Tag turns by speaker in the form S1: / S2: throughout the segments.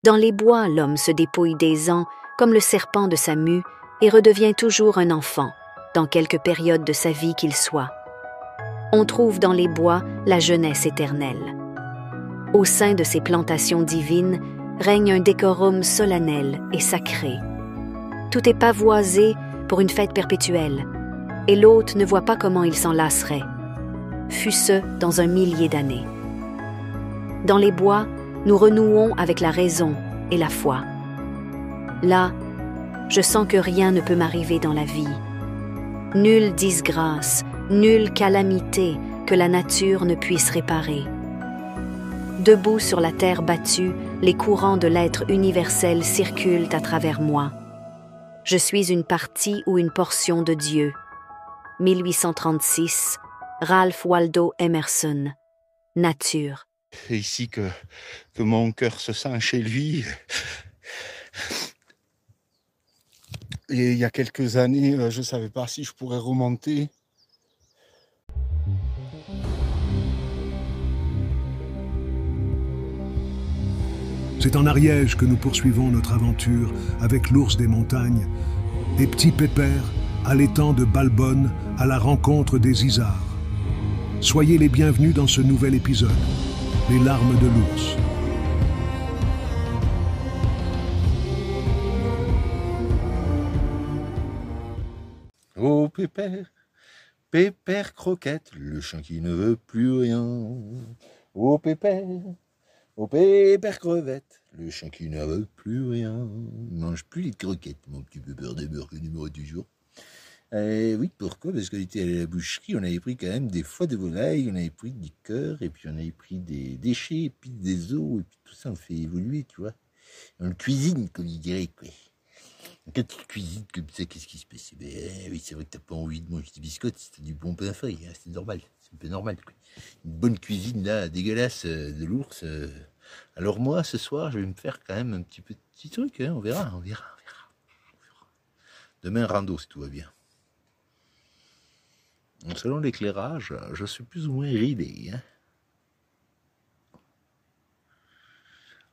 S1: Dans les bois, l'homme se dépouille des ans comme le serpent de sa mue et redevient toujours un enfant, dans quelque période de sa vie qu'il soit. On trouve dans les bois la jeunesse éternelle. Au sein de ces plantations divines règne un décorum solennel et sacré. Tout est pavoisé pour une fête perpétuelle, et l'hôte ne voit pas comment il s'en lasserait, fût-ce dans 1 millier d'années. Dans les bois, nous renouons avec la raison et la foi. Là, je sens que rien ne peut m'arriver dans la vie. Nulle disgrâce, nulle calamité que la nature ne puisse réparer. Debout sur la terre battue, les courants de l'être universel circulent à travers moi. Je suis une partie ou une portion de Dieu. 1836, Ralph Waldo Emerson. Nature.
S2: C'est ici que mon cœur se sent chez lui. Et il y a quelques années, je ne savais pas si je pourrais remonter.
S3: C'est en Ariège que nous poursuivons notre aventure avec l'ours des montagnes, des petits pépères à l'étang de Balbonne à la rencontre des isards. Soyez les bienvenus dans ce nouvel épisode, les larmes de l'ours.
S2: Oh pépère, pépère croquette, le chien qui ne veut plus rien. Oh pépère crevette, le chien qui ne veut plus rien. Il ne mange plus les croquettes, mon petit pépère de beurre, le numéro du jour. Oui, pourquoi? Parce qu'on était allé à la boucherie, on avait pris quand même des foies de volaille, on avait pris du cœur, et puis on avait pris des déchets, et puis des os, et puis tout ça, on fait évoluer, tu vois. On le cuisine, comme il dirait, quoi. Quand tu cuisines comme ça, qu'est-ce qui se passe? Oui, c'est vrai que t'as pas envie de manger des biscottes, c'est du bon pain frais, hein, c'est normal, c'est un peu normal, quoi. Une bonne cuisine, là, dégueulasse, de l'ours. Alors moi, ce soir, je vais me faire quand même un petit truc, hein, on verra. Demain, rando, si tout va bien. Selon l'éclairage, je suis plus ou moins ridé, hein.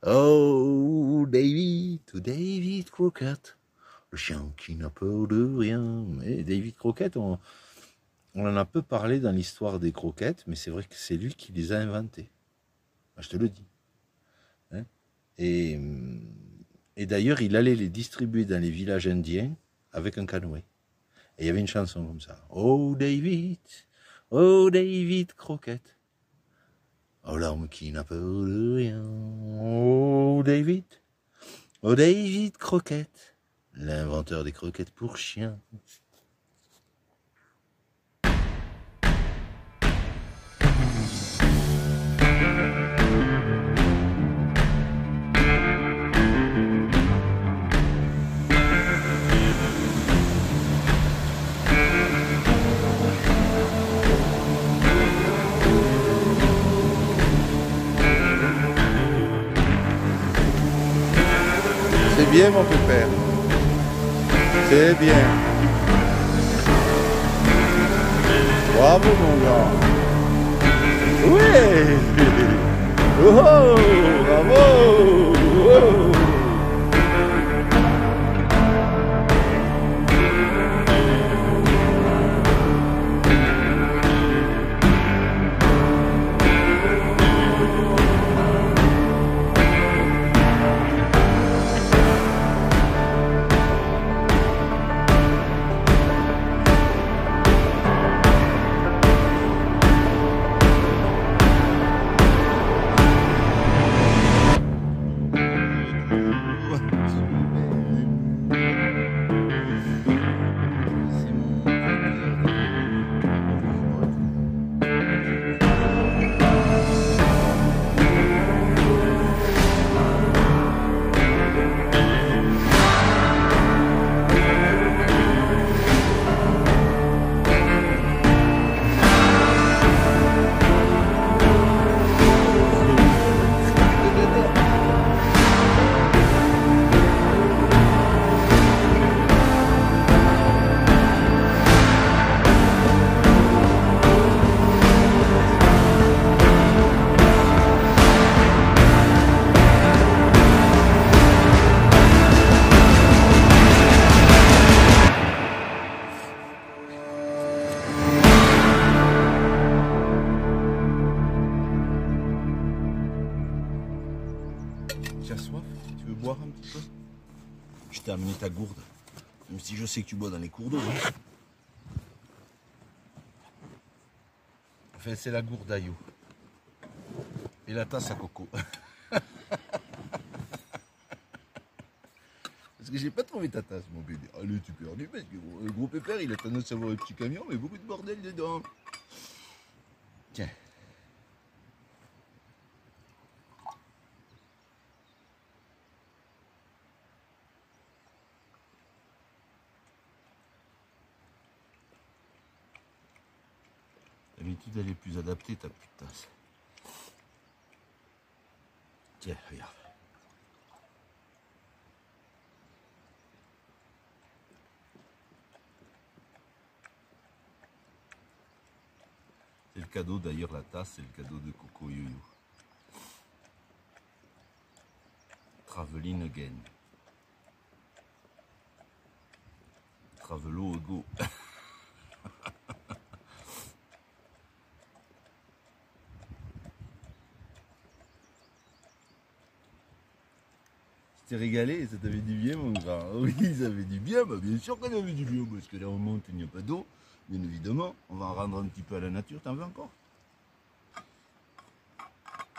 S2: Oh, David Crockett, le chien qui n'a peur de rien. Et David Crockett, on en a peu parlé dans l'histoire des croquettes, mais c'est vrai que c'est lui qui les a inventés. Je te le dis. Hein? Et d'ailleurs, il allait les distribuer dans les villages indiens avec un canoë. Et il y avait une chanson comme ça. Oh David Crockett. Oh l'homme qui n'a peur de rien. Oh David Crockett. L'inventeur des croquettes pour chiens. C'est bien mon pépère, c'est bien. Bravo mon gars. Oui. Oh, bravo. Oh. Tu as soif? Tu veux boire un petit peu? Je t'ai amené ta gourde. Même si je sais que tu bois dans les cours d'eau. Hein. Enfin, c'est la gourde à You. Et la tasse à coco. Parce que j'ai pas trouvé ta tasse, mon bébé. Allez, tu perdu, parce que le gros pépère, il a tendance à avoir un petit camion, mais beaucoup de bordel dedans. Tiens. D'habitude, elle est plus adaptée, ta petite tasse. Tiens, regarde. C'est le cadeau, d'ailleurs, la tasse, c'est le cadeau de Coco Yoyo. Traveling again. Travelo go. Tu t'es régalé, ça t'avait du bien, mon grand. Oui, ça avait du bien, bah bien sûr qu'on avait du bien, parce que là on monte, il n'y a pas d'eau, bien évidemment. On va en rendre un petit peu à la nature, t'en veux encore?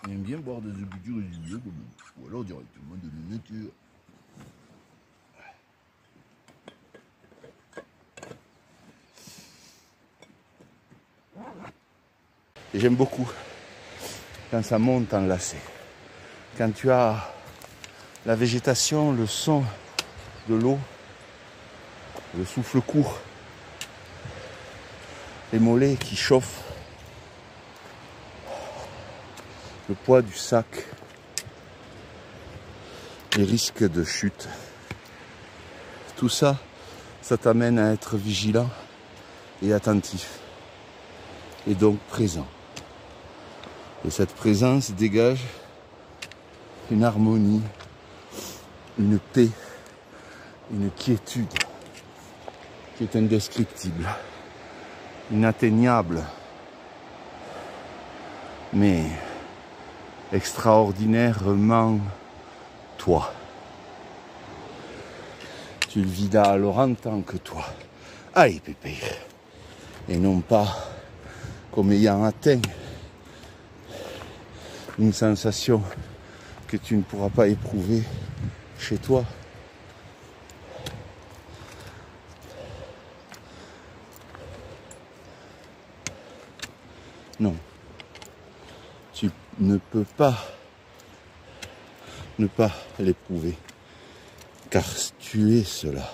S2: On aime bien boire des ébutures et du bien, ou alors directement de la nature. Et j'aime beaucoup quand ça monte en lacet, quand tu as la végétation, le son de l'eau, le souffle court, les mollets qui chauffent, le poids du sac, les risques de chute. Tout ça, ça t'amène à être vigilant et attentif, et donc présent. Et cette présence dégage une harmonie, une paix, une quiétude qui est indescriptible, inatteignable, mais extraordinairement toi. Tu le vis alors en tant que toi. Aïe pépé. Et non pas comme ayant atteint une sensation que tu ne pourras pas éprouver chez toi. Non. Tu ne peux pas ne pas l'éprouver, car tu es cela.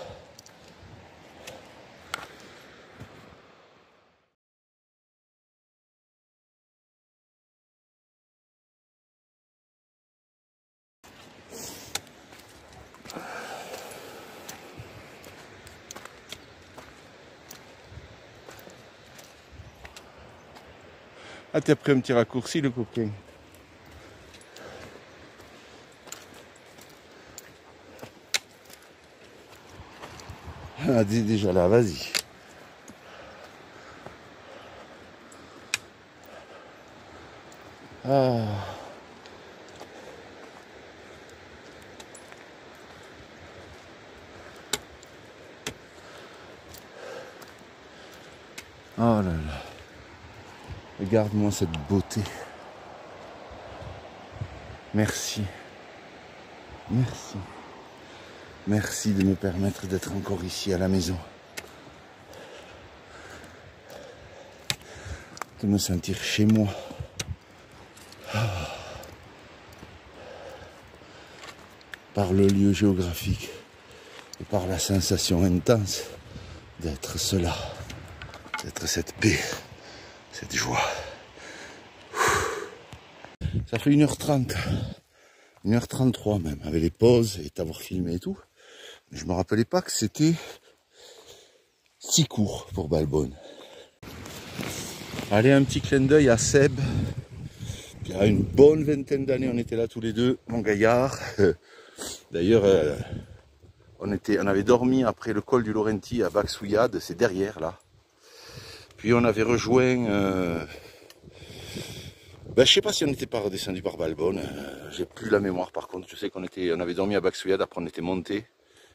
S2: Ah, t'as pris un petit raccourci, le coquin. Ah, déjà là, vas-y. Ah. Oh là là. Regarde-moi cette beauté. Merci. Merci. Merci de me permettre d'être encore ici à la maison. De me sentir chez moi. Par le lieu géographique et par la sensation intense d'être cela, d'être cette paix, cette joie. Ça fait 1h30, 1h33 même, avec les pauses et t'avoir filmé et tout. Mais je me rappelais pas que c'était si court pour Balbonne. Allez, un petit clin d'œil à Seb. Il y a une bonne vingtaine d'années, on était là tous les deux, mon gaillard. D'ailleurs, on avait dormi après le col du Laurenti à Bacsouillade, c'est derrière là. Puis on avait rejoint
S4: Ben, je sais pas si on n'était pas redescendu par Balbonne. J'ai plus la mémoire par contre. Je sais qu'on avait dormi à Baksuyad, après on était monté.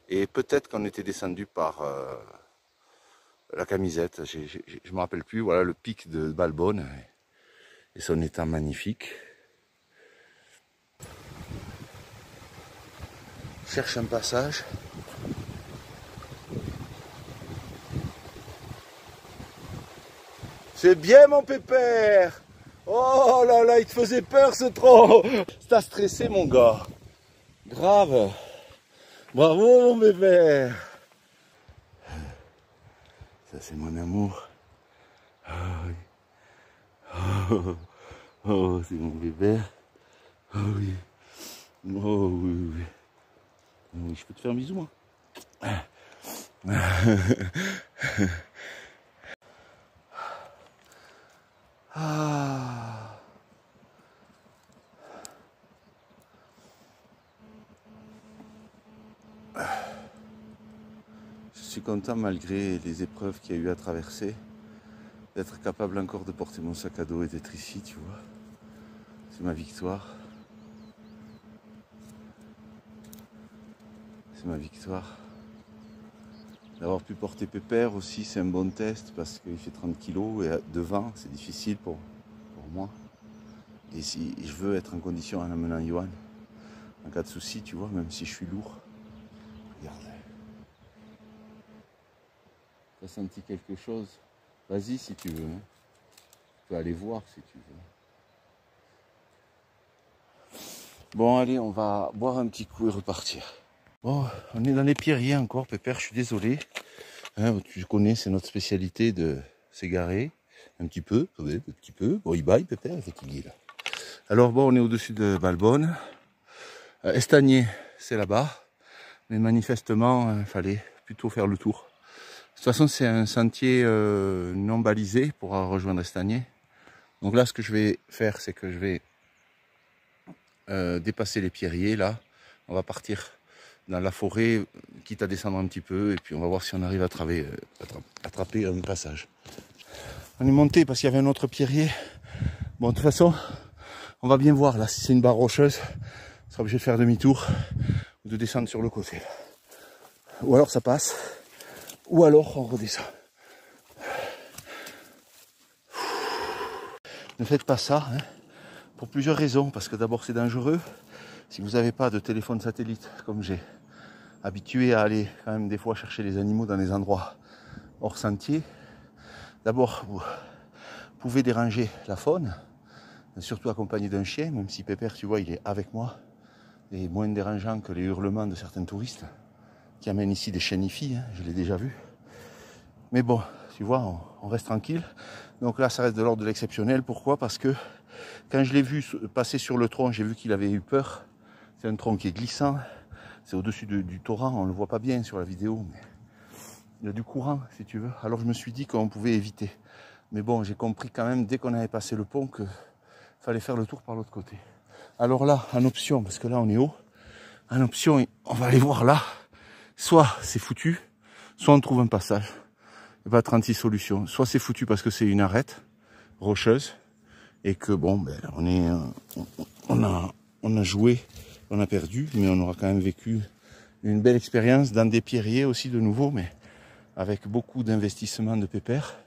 S4: Et peut-être qu'on était descendu par la Camisette. Je me rappelle plus. Voilà le pic de Balbonne et son état magnifique. Je cherche un passage. C'est bien mon pépère. Oh là là, il te faisait peur ce tronc. T'as stressé mon gars. Grave. Bravo mon pépère. Ça c'est mon amour. Oh, oui. Oh c'est mon pépère. Oh oui. Oh oui, oui. Oui, je peux te faire un bisou moi. Ah. Je suis content malgré les épreuves qu'il y a eu à traverser, d'être capable encore de porter mon sac à dos et d'être ici, tu vois. C'est ma victoire. C'est ma victoire. D'avoir pu porter Pépère aussi, c'est un bon test parce qu'il fait 30 kg et devant, c'est difficile pour moi. Et si je veux être en condition en amenant Johan, en cas de souci, tu vois, même si je suis lourd. Regarde. Tu as senti quelque chose? Vas-y si tu veux. Hein. Tu peux aller voir si tu veux. Bon, allez, on va boire un petit coup et repartir. Bon, on est dans les pierriers encore, Pépère, je suis désolé. Hein, tu connais, c'est notre spécialité de s'égarer. Un petit peu, oui, un petit peu. Bon, il baille, Pépère, il est fatigué là. Alors bon, on est au-dessus de Balbonne. Estagné, c'est là-bas. Mais manifestement, il fallait plutôt faire le tour. De toute façon, c'est un sentier non balisé pour rejoindre Estagné. Donc là, ce que je vais faire, c'est que je vais dépasser les pierriers, là. On va partir dans la forêt, quitte à descendre un petit peu, et puis on va voir si on arrive à attraper un passage. On est monté parce qu'il y avait un autre pierrier. Bon, de toute façon, on va bien voir, là, si c'est une barre rocheuse, on sera obligé de faire demi-tour, ou de descendre sur le côté. Ou alors ça passe, ou alors on redescend. Ne faites pas ça, hein, pour plusieurs raisons, parce que d'abord c'est dangereux. Si vous n'avez pas de téléphone satellite, comme j'ai, habitué à aller quand même des fois chercher les animaux dans des endroits hors sentier, d'abord vous pouvez déranger la faune, surtout accompagné d'un chien, même si Pépère, tu vois, il est avec moi, et moins dérangeant que les hurlements de certains touristes qui amènent ici des chiens nifis, hein, je l'ai déjà vu. Mais bon, tu vois, on reste tranquille. Donc là, ça reste de l'ordre de l'exceptionnel. Pourquoi? Parce que quand je l'ai vu passer sur le tronc, j'ai vu qu'il avait eu peur. C'est un tronc qui est glissant. C'est au-dessus du torrent, on ne le voit pas bien sur la vidéo, mais il y a du courant, si tu veux. Alors je me suis dit qu'on pouvait éviter. Mais bon, j'ai compris quand même, dès qu'on avait passé le pont, qu'il fallait faire le tour par l'autre côté. Alors là, en option, parce que là on est haut, en option, on va aller voir là. Soit c'est foutu, soit on trouve un passage. Il n'y a pas 36 solutions. Soit c'est foutu parce que c'est une arête rocheuse, et que bon, ben, on a joué, on a perdu, mais on aura quand même vécu une belle expérience dans des pierriers aussi de nouveau, mais avec beaucoup d'investissement de Pépère.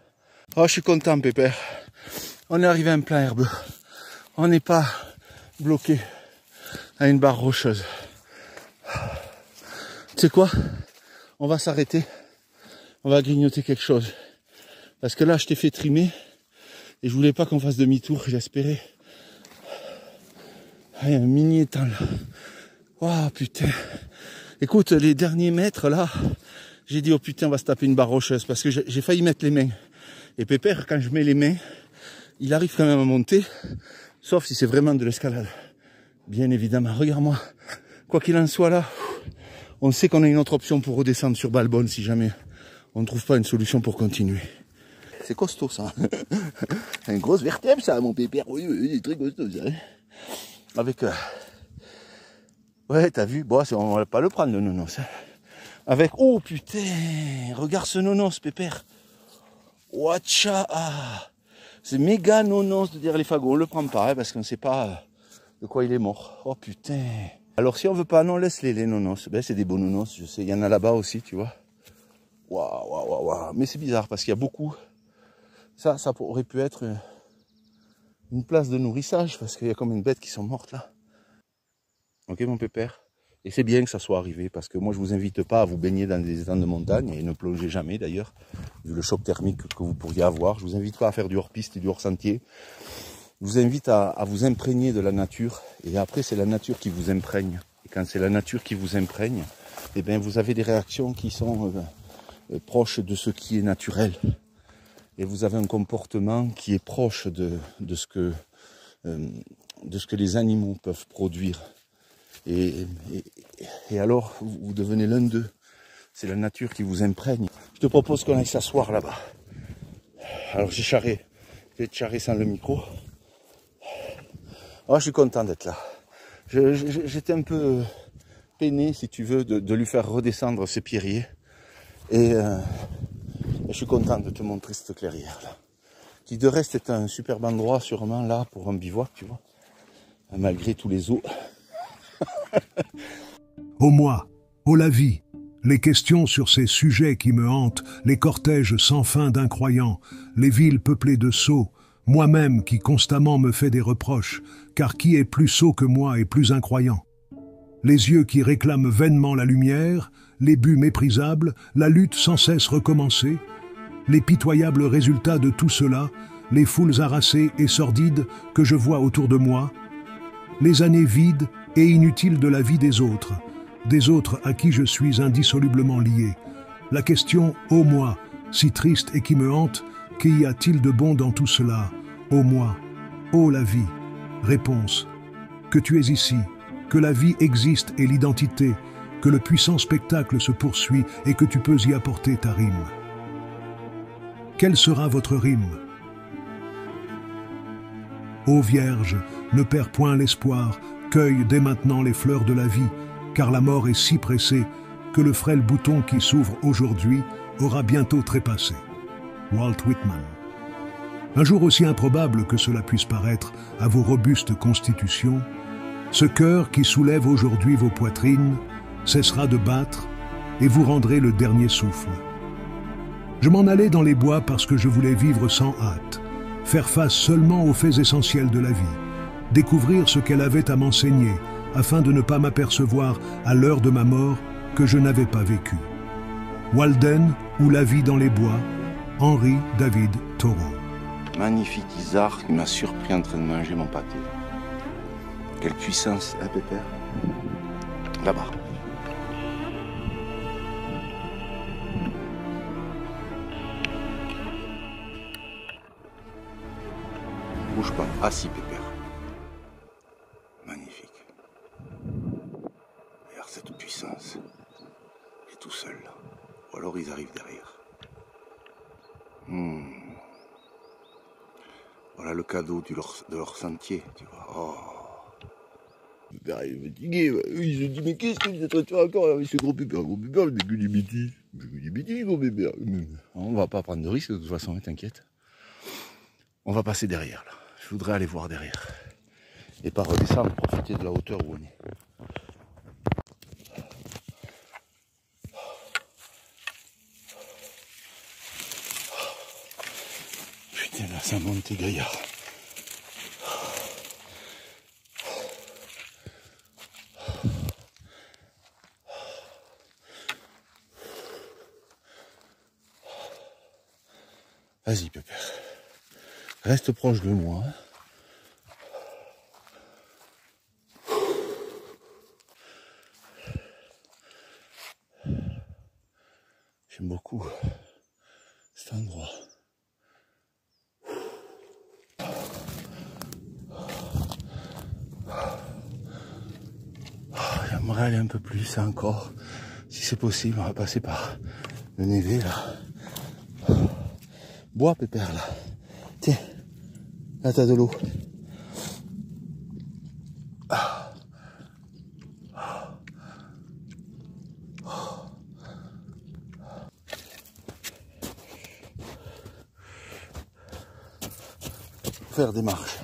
S4: Oh, je suis content, Pépère. On est arrivé à un plein herbeux. On n'est pas bloqué à une barre rocheuse. Tu sais quoi? On va s'arrêter. On va grignoter quelque chose. Parce que là, je t'ai fait trimer. Et je voulais pas qu'on fasse demi-tour. J'espérais. Ah, il y a un mini étang là. Oh putain. Écoute, les derniers mètres là, j'ai dit oh putain, on va se taper une barre rocheuse. Parce que j'ai failli mettre les mains. Et Pépère, quand je mets les mains, il arrive quand même à monter. Sauf si c'est vraiment de l'escalade. Bien évidemment. Regarde-moi. Quoi qu'il en soit là, on sait qu'on a une autre option pour redescendre sur Balbonne si jamais on ne trouve pas une solution pour continuer. C'est costaud ça. Une grosse vertèbre ça, mon Pépère. Oui, c'est très costaud ça. Avec... Ouais, t'as vu? Bon, on va pas le prendre le nonos. Avec... Oh putain! Regarde ce nonos, Pépère. Watcha! C'est méga nonos de dire les fagots. On le prend pas, hein, parce qu'on ne sait pas de quoi il est mort. Oh putain. Alors si on veut pas, non, laisse-les les nonos. Ben, c'est des beaux nonos, je sais. Il y en a là-bas aussi, tu vois. Waouh, waouh, waouh, waouh. Mais c'est bizarre parce qu'il y a beaucoup. Ça aurait pu être une place de nourrissage parce qu'il y a comme une bête qui sont mortes là. Ok, mon pépère. Et c'est bien que ça soit arrivé parce que moi je vous invite pas à vous baigner dans des étangs de montagne et ne plongez jamais d'ailleurs, vu le choc thermique que vous pourriez avoir. Je vous invite pas à faire du hors-piste et du hors-sentier. Je vous invite à vous imprégner de la nature et après c'est la nature qui vous imprègne. Et quand c'est la nature qui vous imprègne, eh bien vous avez des réactions qui sont proches de ce qui est naturel. Et vous avez un comportement qui est proche de ce que les animaux peuvent produire. Et alors, vous devenez l'un d'eux. C'est la nature qui vous imprègne. Je te propose qu'on aille s'asseoir là-bas. Alors j'ai charré. Je vais te charrer sans le micro. Oh, je suis content d'être là. J'étais un peu peiné, si tu veux, de lui faire redescendre ses pierriers. Et je suis content de te montrer cette clairière là. Qui de reste est un superbe endroit sûrement là pour un bivouac, tu vois. Malgré tous les eaux.
S3: Ô moi, ô la vie, les questions sur ces sujets qui me hantent, les cortèges sans fin d'incroyants, les villes peuplées de sots, moi-même qui constamment me fais des reproches, car qui est plus sot que moi et plus incroyant? Les yeux qui réclament vainement la lumière, les buts méprisables, la lutte sans cesse recommencée, les pitoyables résultats de tout cela, les foules harassées et sordides que je vois autour de moi, les années vides et inutiles de la vie des autres à qui je suis indissolublement lié. La question « Ô moi », si triste et qui me hante, qu'y a-t-il de bon dans tout cela? Ô moi, ô la vie. Réponse: que tu es ici, que la vie existe et l'identité, que le puissant spectacle se poursuit et que tu peux y apporter ta rime. Quelle sera votre rime? Ô Vierge, ne perds point l'espoir, cueille dès maintenant les fleurs de la vie, car la mort est si pressée que le frêle bouton qui s'ouvre aujourd'hui aura bientôt trépassé. Walt Whitman. Un jour aussi improbable que cela puisse paraître à vos robustes constitutions, ce cœur qui soulève aujourd'hui vos poitrines cessera de battre et vous rendrez le dernier souffle. Je m'en allais dans les bois parce que je voulais vivre sans hâte, faire face seulement aux faits essentiels de la vie, découvrir ce qu'elle avait à m'enseigner, afin de ne pas m'apercevoir à l'heure de ma mort que je n'avais pas vécu. Walden ou La vie dans les bois, Henry David Thoreau.
S4: Magnifique Isard qui m'a surpris en train de manger mon pâté. Quelle puissance, hein, pépère? Là-bas. Bouge pas. Ah si, pépère. Magnifique. Regarde cette puissance. Il est tout seul là. Ou alors ils arrivent derrière. Voilà le cadeau de leur sentier, tu vois. Oh. Pépère, il est fatigué. Il se dit, mais qu'est-ce que vous êtes en train de faire encore avec ce gros pépère? Gros pépère, il met que des bêtises. Il fait que des bêtises, gros pépère. On va pas prendre de risque de toute façon, t'inquiète. On va passer derrière là. Je voudrais aller voir derrière. Et pas redescendre, profiter de la hauteur où on est. Putain, là, ça monte tes gaillards. Vas-y, pépère. Reste proche de moi. J'aime beaucoup cet endroit. J'aimerais aller un peu plus encore. Si c'est possible, on va passer par le névé là. Bois, pépère là. Tiens, là t'as de l'eau. faire des marches.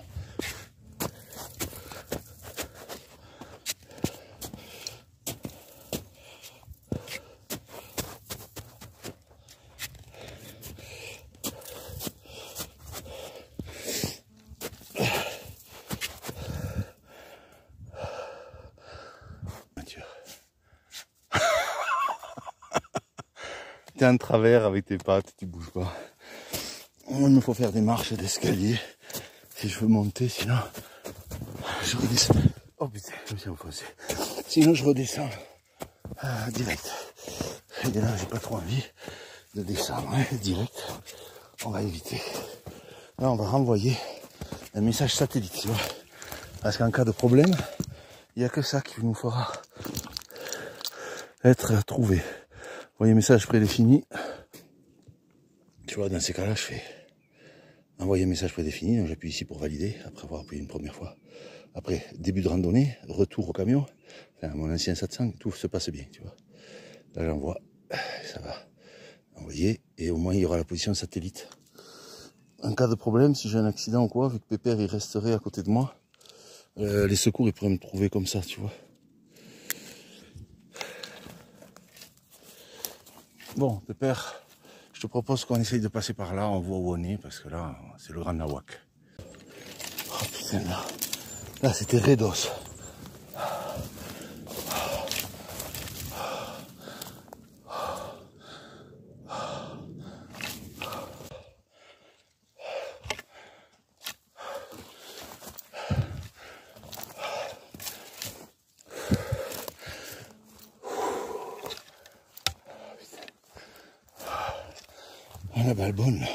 S4: T'es en travers avec tes pattes, tu bouges pas. Il me faut faire des marches d'escalier si je veux monter, sinon je redescends. Oh putain, je me suis enfoncé. Sinon je redescends direct. Et là, j'ai pas trop envie de descendre direct. On va éviter. Là, on va renvoyer un message satellite, tu vois. Parce qu'en cas de problème, il n'y a que ça qui nous fera être trouvé. Envoyer message prédéfini. Tu vois, dans ces cas-là, je fais envoyer un message prédéfini. Donc j'appuie ici pour valider, après avoir appuyé une première fois. Après, début de randonnée, retour au camion. Enfin, mon ancien 700, tout se passe bien, tu vois. Là, j'envoie. Ça va envoyer. Et au moins, il y aura la position satellite. En cas de problème, si j'ai un accident ou quoi, vu que Pépère, il resterait à côté de moi, les secours, ils pourraient me trouver comme ça, tu vois. Bon, Pépère, je te propose qu'on essaye de passer par là, on voit où on est, parce que là, c'est le Grand Nawak. Oh putain, là c'était Redos. La Balbonne, là.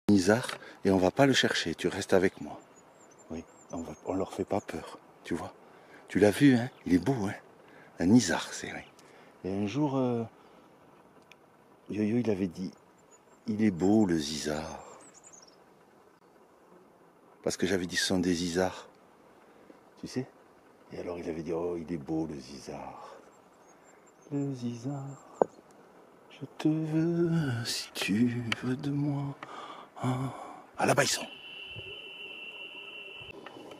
S4: Nizar, et on va pas le chercher, tu restes avec moi. Oui, on leur fait pas peur, tu vois. Tu l'as vu, hein, il est beau, hein. Un Nizar, c'est vrai. Et un jour, Yo-Yo, il avait dit, il est beau le Zizar. Parce que j'avais dit ce sont des Zizars, tu sais. Et alors il avait dit, oh, il est beau le Zizar. Le Zizar, je te veux si tu veux de moi. Ah, là-bas ils sont.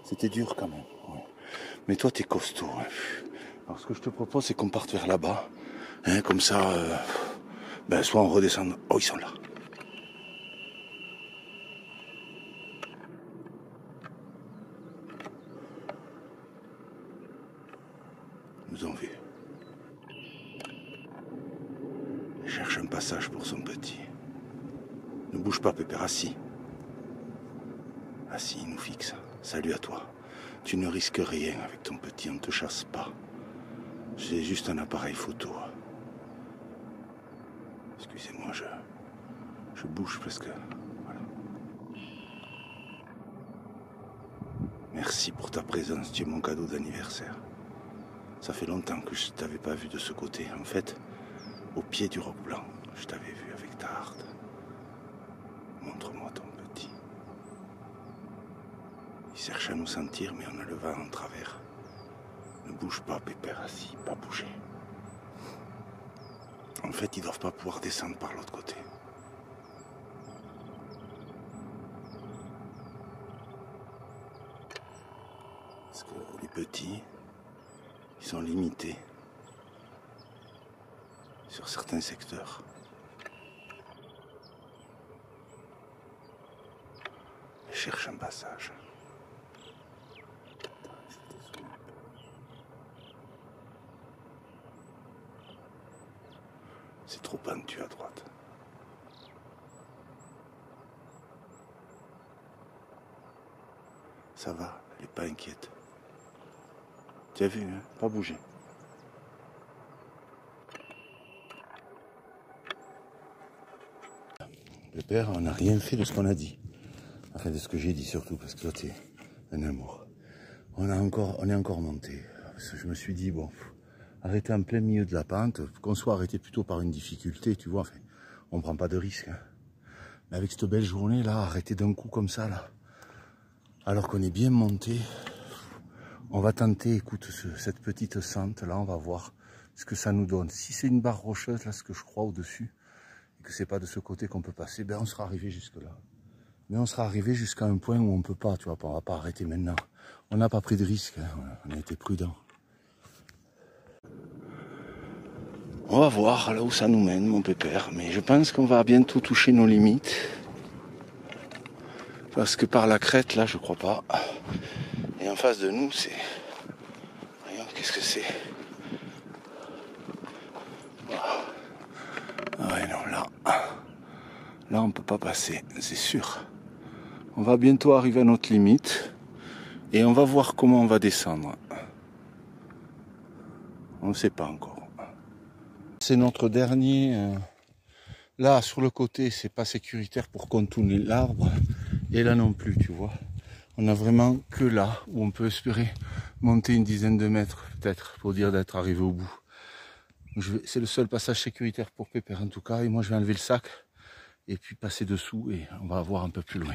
S4: C'était dur quand même. Ouais. Mais toi t'es costaud. Hein. Alors ce que je te propose c'est qu'on parte vers là-bas. Hein, comme ça, soit on redescend. Oh, ils sont là. Ils nous ont vus. Il cherche un passage pour son petit. Ne bouge pas, Pépère, assis. Assis, il nous fixe. Salut à toi. Tu ne risques rien avec ton petit, on ne te chasse pas. J'ai juste un appareil photo. Excusez-moi, je bouge parce que... Voilà. Merci pour ta présence, tu es mon cadeau d'anniversaire. Ça fait longtemps que je ne t'avais pas vu de ce côté. En fait, au pied du roc blanc, je t'avais vu avec ta harde. Montre-moi ton petit. Il cherche à nous sentir, mais on a le vent en travers. Ne bouge pas, Pépère, assis, pas bouger. En fait, ils ne doivent pas pouvoir descendre par l'autre côté. Parce que les petits, ils sont limités sur certains secteurs. Ils cherchent un passage. C'est trop pentu à droite. Ça va, elle n'est pas inquiète. Tu as vu, hein? Pas bouger. Le père, on n'a rien fait de ce qu'on a dit. Enfin, de ce que j'ai dit surtout, parce que toi, t'es un amour. On est encore monté. Parce que je me suis dit, bon, arrêter en plein milieu de la pente, qu'on soit arrêté plutôt par une difficulté, tu vois, enfin, on prend pas de risque. Hein. Mais avec cette belle journée, là, arrêter d'un coup comme ça, là, alors qu'on est bien monté, on va tenter, écoute, cette petite sente, là, on va voir ce que ça nous donne. Si c'est une barre rocheuse, là, ce que je crois au-dessus, que c'est pas de ce côté qu'on peut passer, ben on sera arrivé jusque là. Mais on sera arrivé jusqu'à un point où on peut pas, tu vois, on va pas arrêter maintenant. On n'a pas pris de risque, hein, on a été prudent. On va voir là où ça nous mène, mon pépère, mais je pense qu'on va bientôt toucher nos limites. Parce que par la crête, là, je crois pas. Et en face de nous, c'est... Regarde, qu'est-ce que c'est? Ah ouais, non, là... Là, on peut pas passer, c'est sûr. On va bientôt arriver à notre limite. Et on va voir comment on va descendre. On ne sait pas encore. C'est notre dernier... Là, sur le côté, c'est pas sécuritaire pour contourner l'arbre. Et là non plus, tu vois. On a vraiment que là où on peut espérer monter une dizaine de mètres, peut-être, pour dire d'être arrivé au bout. C'est le seul passage sécuritaire pour Pépère, en tout cas. Et moi, je vais enlever le sac et puis passer dessous et on va voir un peu plus loin.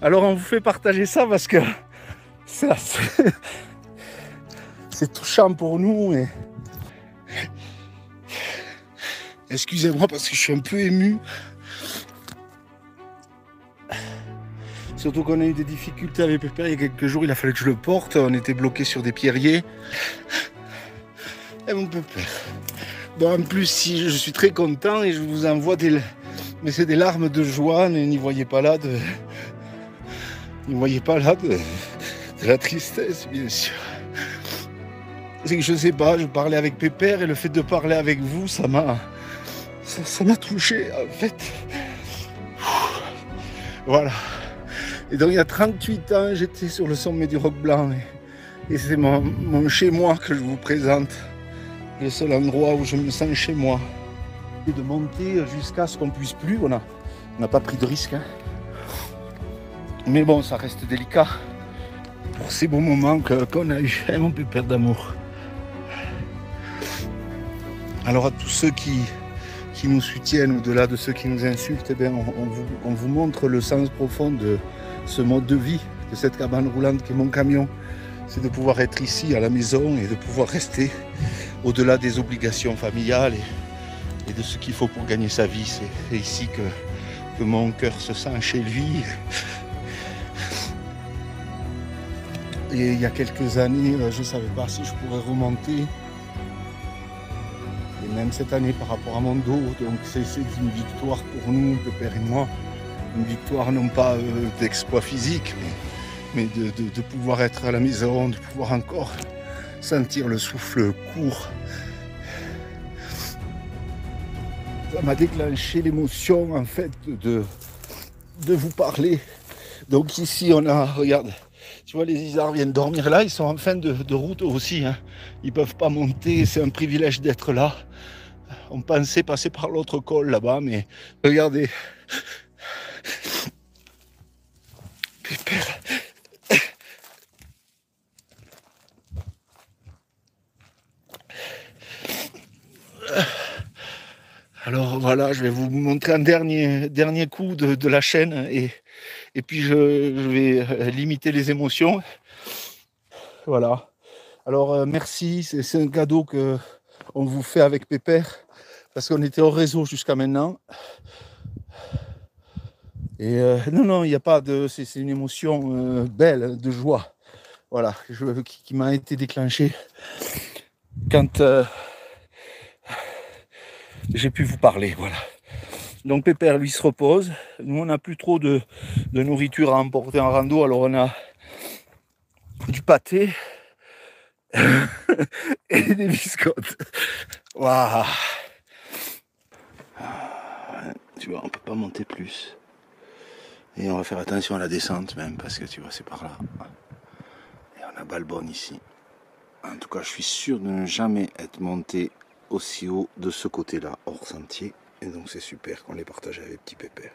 S4: Alors, on vous fait partager ça parce que c'est assez... c'est touchant pour nous. Et... Excusez-moi parce que je suis un peu ému. Surtout qu'on a eu des difficultés avec Pépère il y a quelques jours, il a fallu que je le porte, on était bloqué sur des pierriers. Et mon Pépère. Bon, en plus, si je suis très content et je vous envoie des... Mais c'est des larmes de joie, n'y voyez pas là de... N'y voyez pas là de la tristesse, bien sûr. C'est que je sais pas, je parlais avec Pépère et le fait de parler avec vous, ça m'a touché, en fait. Voilà. Et donc il y a 38 ans, j'étais sur le sommet du Roc Blanc et c'est mon chez-moi que je vous présente. Le seul endroit où je me sens chez moi. Et de monter jusqu'à ce qu'on puisse plus, on n'a pas pris de risque. Hein. Mais bon, ça reste délicat pour ces beaux moments qu'on a eu, hein, mon Pépère d'amour. Alors à tous ceux qui nous soutiennent, au-delà de ceux qui nous insultent, eh bien, on vous montre le sens profond de ce mode de vie, de cette cabane roulante qui est mon camion. C'est de pouvoir être ici à la maison et de pouvoir rester au-delà des obligations familiales et de ce qu'il faut pour gagner sa vie. C'est ici que mon cœur se sent chez lui. Et il y a quelques années, je ne savais pas si je pourrais remonter. Et même cette année par rapport à mon dos, donc c'est une victoire pour nous, Pépère et moi. Une victoire non pas d'exploit physique, mais de pouvoir être à la maison, de pouvoir encore sentir le souffle court. Ça m'a déclenché l'émotion en fait de vous parler. Donc ici on a, regarde, tu vois les isards viennent dormir là, ils sont en fin de route aussi. Hein. Ils ne peuvent pas monter, c'est un privilège d'être là. On pensait passer par l'autre col là-bas, mais regardez. Pépère. Alors voilà, je vais vous montrer un dernier coup de la chaîne et puis je vais limiter les émotions. Voilà. Alors merci, c'est un cadeau que on vous fait avec Pépère parce qu'on était hors réseau jusqu'à maintenant. Et non, il n'y a pas de... C'est une émotion belle, de joie, voilà, qui m'a été déclenchée quand j'ai pu vous parler, voilà. Donc Pépère, lui, se repose. Nous, on n'a plus trop de nourriture à emporter en rando, alors on a du pâté et des biscottes. Waouh. Tu vois, on peut pas monter plus. Et on va faire attention à la descente même, parce que tu vois, c'est par là. Et on a Balbonne ici. En tout cas, je suis sûr de ne jamais être monté aussi haut de ce côté-là, hors sentier. Et donc c'est super qu'on les partage avec petit Pépère.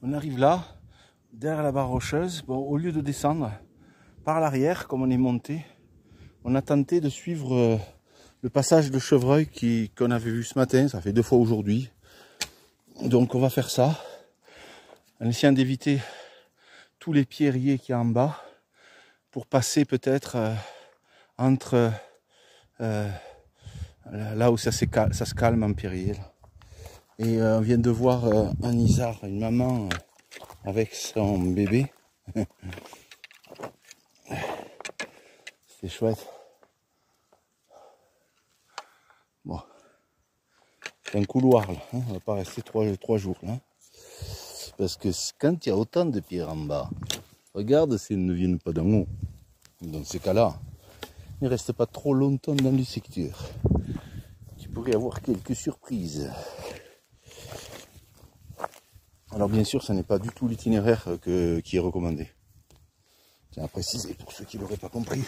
S4: On arrive là, derrière la barre rocheuse. Bon, au lieu de descendre par l'arrière, comme on est monté, on a tenté de suivre... le passage de chevreuil qu'on avait vu ce matin, ça fait 2 fois aujourd'hui. Donc on va faire ça, en essayant d'éviter tous les pierriers qu'il y a en bas, pour passer peut-être entre là où ça se calme en Périgueux. Et on vient de voir un isard, une maman avec son bébé. C'est chouette. Bon, c'est un couloir là, hein. On va pas rester trois jours là. Parce que quand il y a autant de pierres en bas, regarde si elles ne viennent pas d'en haut. Dans ces cas-là, ne reste pas trop longtemps dans le secteur. Tu pourrais avoir quelques surprises. Alors bien sûr, ce n'est pas du tout l'itinéraire qui est recommandé. Je tiens à préciser pour ceux qui ne l'auraient pas compris.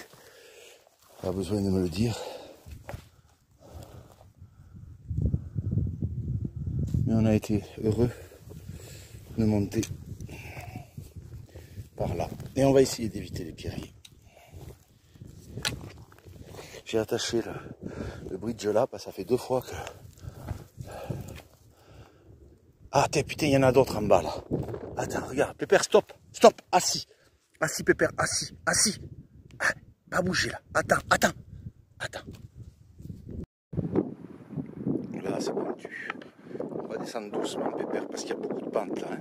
S4: Pas besoin de me le dire. Mais on a été heureux de monter par là. Et on va essayer d'éviter les pierriers. J'ai attaché le bridge là, parce que ça fait 2 fois que... Ah putain, il y en a d'autres en bas là. Attends, regarde, Pépère, stop, assis. Assis, Pépère, assis. Ah, pas bouger là, attends. Là, c'est pointu. On va descendre doucement, Pépère, parce qu'il y a beaucoup de pentes là. Hein.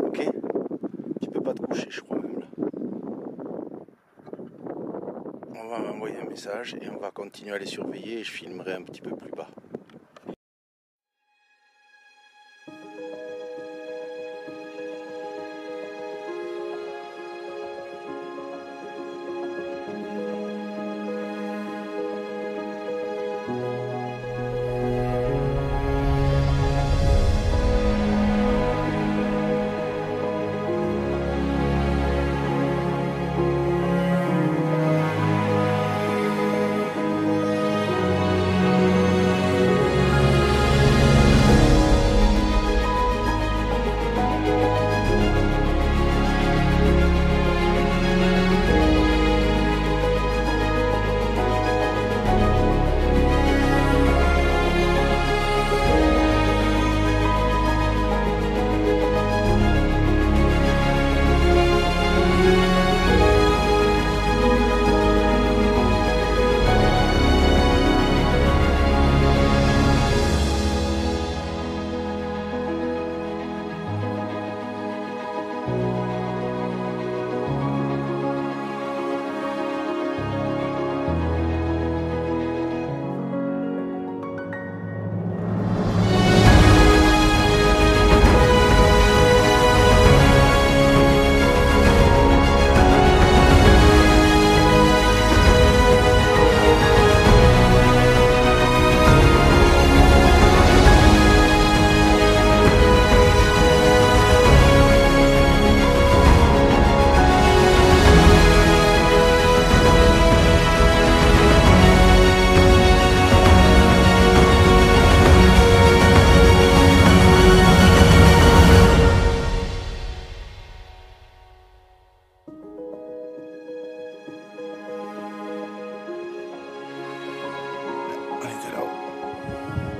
S4: Ok? Tu peux pas te coucher, je crois même là. On va m'envoyer un message et on va continuer à les surveiller et je filmerai un petit peu plus bas.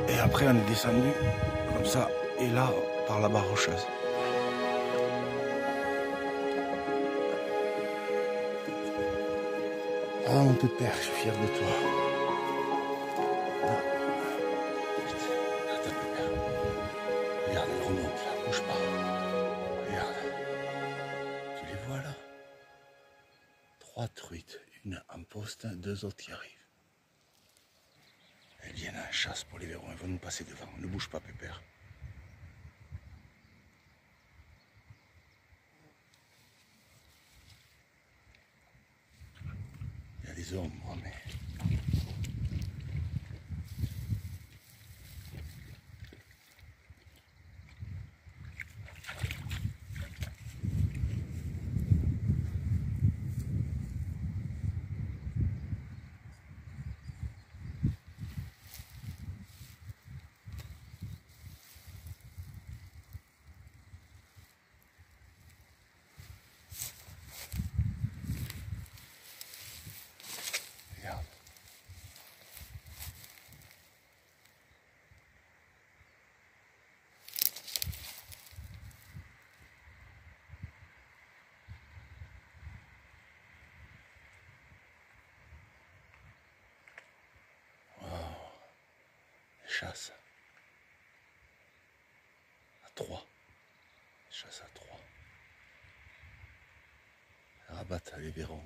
S4: Et après on est descendu comme ça, et là, par la barre rocheuse. Ah mon Pépère, je suis fier de toi. Ah. Attends Pépère. Regarde, elle remonte là, bouge pas. Regarde. Tu les vois là? 3 truites, une en poste, 2 autres qui arrivent. Elles viennent à la chasse pour les verrons, elles vont nous passer devant. Ne bouge pas, Pépère. Il y a des ombres, mais... Regarde. chasse. À 3. Chasse à 3. Rabattent les verrons.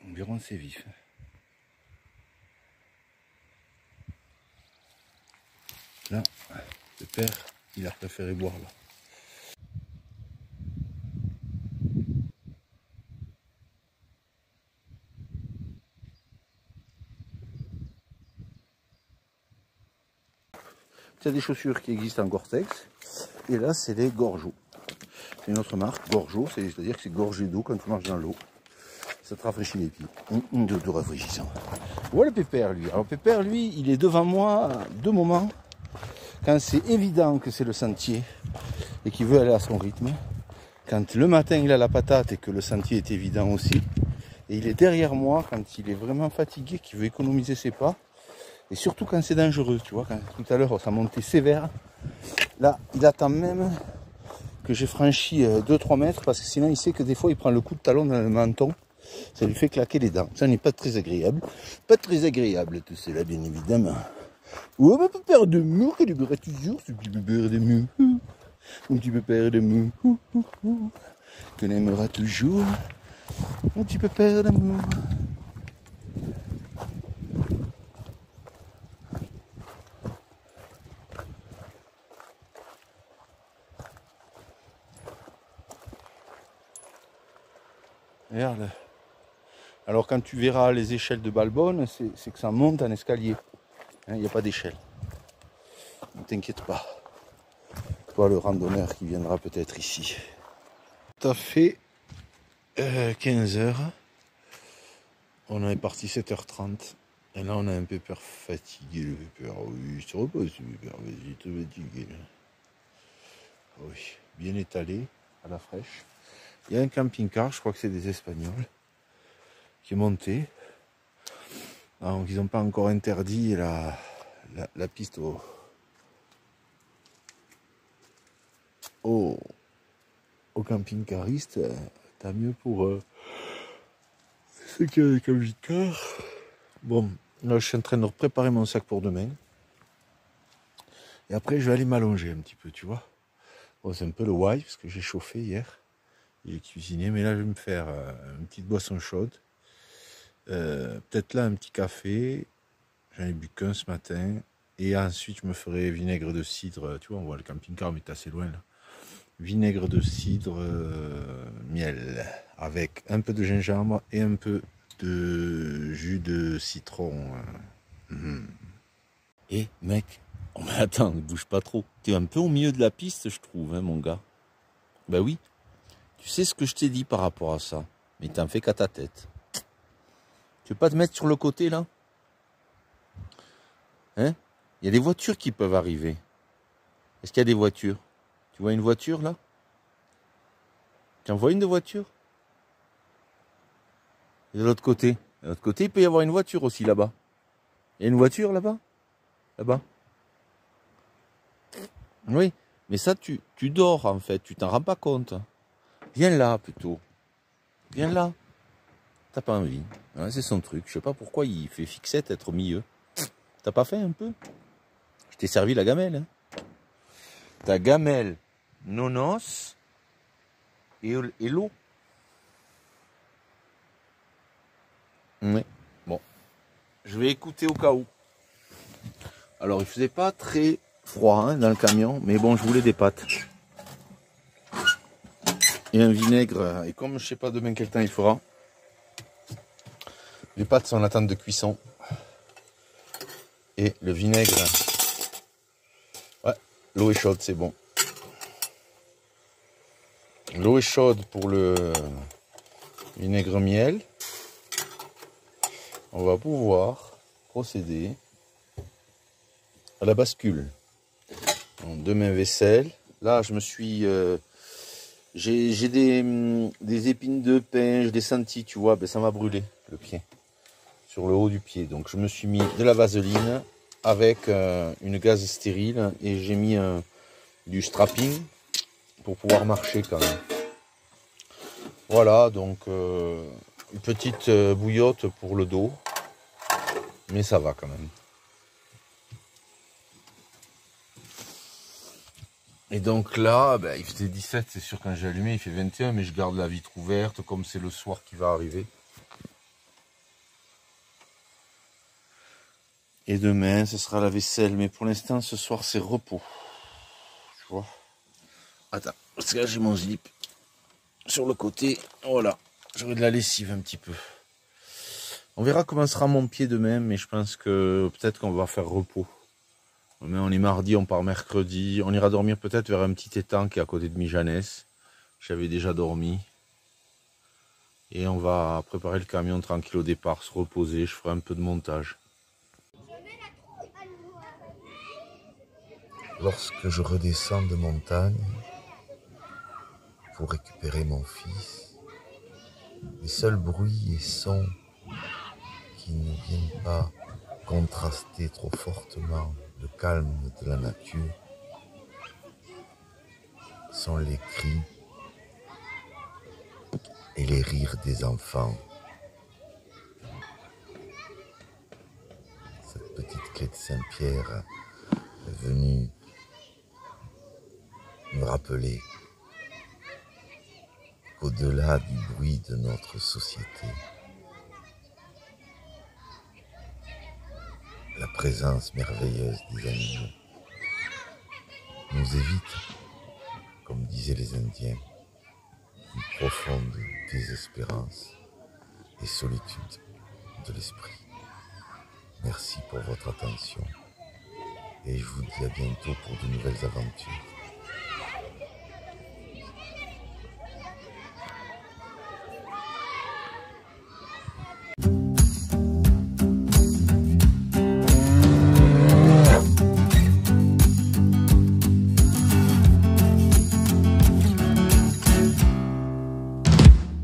S4: Les verrons, c'est vif. Là, le père, il a préféré boire là. Il y a des chaussures qui existent en Gore-Tex. Et là, c'est des Gorgeaux. C'est une autre marque, Gorgeaux, c'est-à-dire que c'est gorgé d'eau quand tu marches dans l'eau. Ça te rafraîchit les pieds. De rafraîchissant. Voilà Pépère, lui. Alors Pépère, lui, il est devant moi à 2 moments. Quand c'est évident que c'est le sentier et qu'il veut aller à son rythme. Quand le matin, il a la patate et que le sentier est évident aussi. Et il est derrière moi quand il est vraiment fatigué, qu'il veut économiser ses pas. Et surtout quand c'est dangereux, tu vois, quand tout à l'heure ça montait sévère. Là, il attend même que j'ai franchi 2-3 mètres parce que sinon il sait que des fois il prend le coup de talon dans le menton. Ça lui fait claquer les dents. Ça n'est pas très agréable. Pas très agréable tout cela, bien évidemment. Oh, ma pépère de mou, que tu beurras toujours, ce petit pépère de mou. Un petit pépère de mou. Que l'aimera toujours. Un petit pépère de mou. Regarde. Alors quand tu verras les échelles de Balbonne, c'est que ça monte en escalier. Il n'y a pas d'échelle. Ne t'inquiète pas. Toi le randonneur qui viendra peut-être ici. Ça fait 15 h. On est parti 7h30. Et là on a un pépère fatigué, le pépère. Oui, je te repose le pépère, vas-y, te fatigué. Oui, bien étalé, à la fraîche. Il y a un camping-car, je crois que c'est des Espagnols, qui est monté. Donc ils n'ont pas encore interdit la piste au camping-cariste. Tant mieux pour ceux qui ont des camping-cars. Bon, là je suis en train de préparer mon sac pour demain. Et après je vais aller m'allonger un petit peu, tu vois. Bon, c'est un peu le why, parce que j'ai chauffé hier. J'ai cuisiné, mais là je vais me faire une petite boisson chaude. Peut-être là un petit café. J'en ai bu qu'un ce matin. Et ensuite je me ferai vinaigre de cidre. Tu vois, on voit le camping-car, mais t'es assez loin là. Vinaigre de cidre, miel. Avec un peu de gingembre et un peu de jus de citron. Et mec, oh mais attends, ne bouge pas trop. T'es un peu au milieu de la piste, je trouve, hein, mon gars. Ben oui. Tu sais ce que je t'ai dit par rapport à ça, mais t'en fais qu'à ta tête. Tu veux pas te mettre sur le côté là? Hein? Il y a des voitures qui peuvent arriver. Est-ce qu'il y a des voitures? Tu vois une voiture là? Tu en vois une de voiture? Et de l'autre côté? De l'autre côté, il peut y avoir une voiture aussi là-bas. Il y a une voiture là-bas? Là-bas? Oui, mais ça tu dors en fait, tu t'en rends pas compte. Viens là plutôt. Viens là. T'as pas envie. Hein, c'est son truc. Je sais pas pourquoi il fait fixette être au milieu. T'as pas fait un peu? Je t'ai servi la gamelle. Hein. Ta gamelle nonos et l'eau. Oui. Bon. Je vais écouter au cas où. Alors il faisait pas très froid hein, dans le camion, mais bon, je voulais des pâtes. Et un vinaigre, et comme je sais pas demain quel temps il fera, les pâtes sont en attente de cuisson. Et le vinaigre, ouais, l'eau est chaude, c'est bon. L'eau est chaude pour le vinaigre miel. On va pouvoir procéder à la bascule. Donc, 2 mains vaisselle. Là, je me suis... j'ai des épines de pin, je l'ai senti, tu vois, ben ça m'a brûlé le pied, sur le haut du pied. Donc je me suis mis de la vaseline avec une gaze stérile et j'ai mis du strapping pour pouvoir marcher quand même. Voilà, donc une petite bouillotte pour le dos, mais ça va quand même. Et donc là, ben, il faisait 17, c'est sûr quand j'ai allumé, il fait 21, mais je garde la vitre ouverte comme c'est le soir qui va arriver. Et demain, ce sera la vaisselle, mais pour l'instant, ce soir, c'est repos. Tu vois? Attends, parce que là, j'ai mon slip sur le côté. Voilà, j'aurai de la lessive un petit peu. On verra comment sera mon pied demain, mais je pense que peut-être qu'on va faire repos. Mais on est mardi, on part mercredi. On ira dormir peut-être vers un petit étang qui est à côté de Mijanès. J'avais déjà dormi. Et on va préparer le camion tranquille au départ, se reposer. Je ferai un peu de montage.
S5: Lorsque je redescends de montagne pour récupérer mon fils, les seuls bruits et sons qui ne viennent pas contraster trop fortement le calme de la nature sont les cris et les rires des enfants. Cette petite clé de Saint-Pierre est venue me rappeler qu'au-delà du bruit de notre société, la présence merveilleuse des animaux nous évite, comme disaient les Indiens, une profonde désespérance et solitude de l'esprit. Merci pour votre attention et je vous dis à bientôt pour de nouvelles aventures.